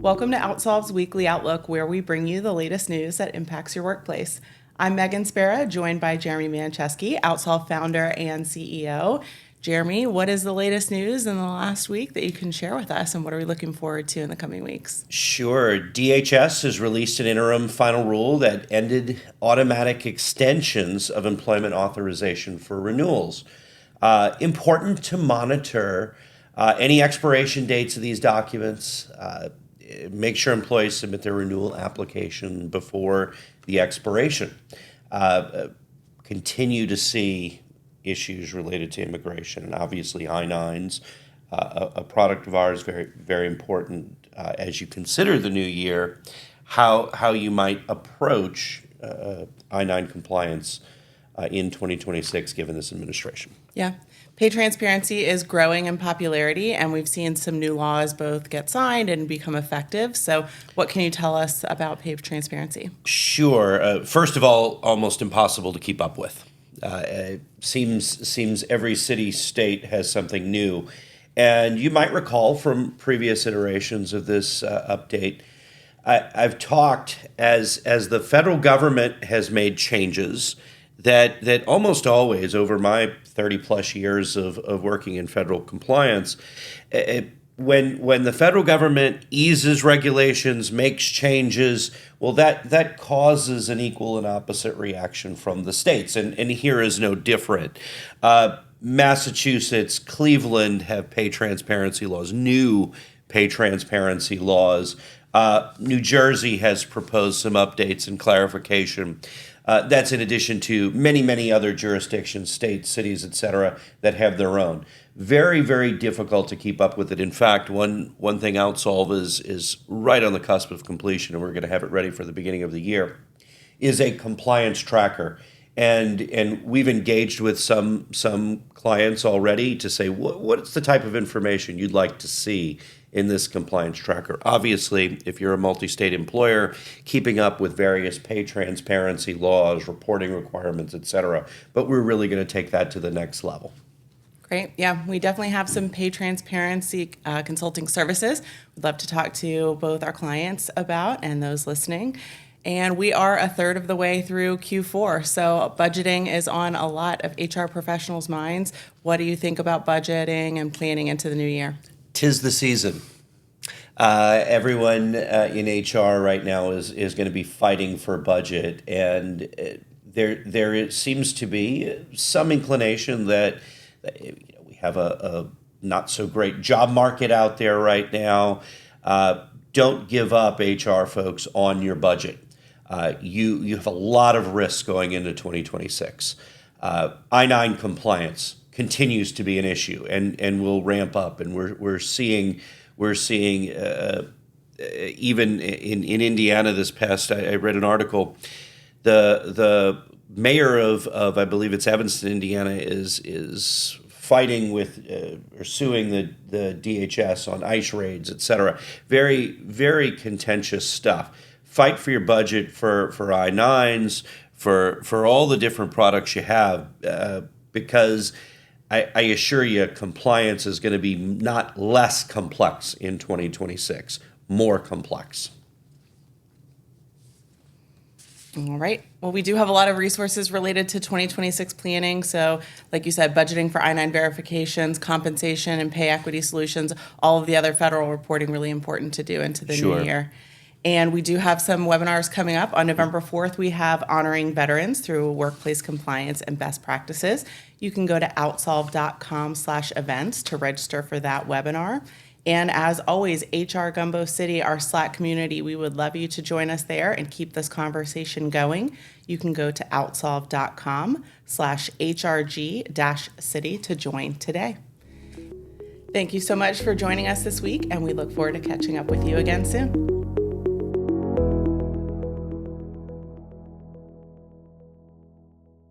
Welcome to OutSolve's Weekly Outlook, where we bring you the latest news that impacts your workplace. I'm Meghan Spera, joined by Jeremy Mancheski, OutSolve founder and CEO. Jeremy, what is the latest news in the last week that you can share with us, and what are we looking forward to in the coming weeks? Sure. DHS has released an interim final rule that ended automatic extensions of employment authorization for renewals. Important to monitor any expiration dates of these documents. Make sure employees submit their renewal application before the expiration. Continue to see issues related to immigration, and obviously I-9s, a product of ours, very, very important as you consider the new year, how you might approach I-9 compliance in 2026 given this administration. Yeah. Pay transparency is growing in popularity, and we've seen some new laws both get signed and become effective. So what can you tell us about pay transparency? Sure. First of all, almost impossible to keep up with. It seems every city, state has something new. And you might recall from previous iterations of this update, I've talked as the federal government has made changes that almost always over my 30 plus years of working in federal compliance, when the federal government eases regulations, makes changes, well, that causes an equal and opposite reaction from the states. And here is no different. Massachusetts, Cleveland have pay transparency laws, new pay transparency laws. New Jersey has proposed some updates and clarification. That's in addition to many, many other jurisdictions, states, cities, et cetera, that have their own. Very, very difficult to keep up with it. In fact, one thing OutSolve is right on the cusp of completion, and we're going to have it ready for the beginning of the year, is a compliance tracker. And we've engaged with some clients already to say, what's the type of information you'd like to see in this compliance tracker? Obviously, if you're a multi-state employer, keeping up with various pay transparency laws, reporting requirements, et cetera. But we're really going to take that to the next level. Great. Yeah, we definitely have some pay transparency consulting services we'd love to talk to both our clients about and those listening. And we are a third of the way through Q4, so budgeting is on a lot of HR professionals' minds. What do you think about budgeting and planning into the new year? 'Tis the season. Everyone in HR right now is going to be fighting for budget, and there seems to be some inclination that we have a not so great job market out there right now. Don't give up, HR folks, on your budget. You have a lot of risks going into 2026. I-9 compliance continues to be an issue and will ramp up, and we're seeing even in Indiana this past, I read an article, the mayor of I believe it's Evanston, Indiana, is fighting with or suing the DHS on ICE raids, et cetera. Very, very contentious stuff. Fight for your budget for I-9s, for all the different products you have, because I assure you compliance is going to be not less complex in 2026, more complex. All right. Well, we do have a lot of resources related to 2026 planning. So, like you said, budgeting for I-9 verifications, compensation, and pay equity solutions, all of the other federal reporting really important to do into the Sure. new year. And we do have some webinars coming up. On November 4th, we have Honoring Veterans Through Workplace Compliance and Best Practices. You can go to outsolve.com/events to register for that webinar. And as always, HR Gumbo City, our Slack community, we would love you to join us there and keep this conversation going. You can go to outsolve.com/HRG-city to join today. Thank you so much for joining us this week, and we look forward to catching up with you again soon.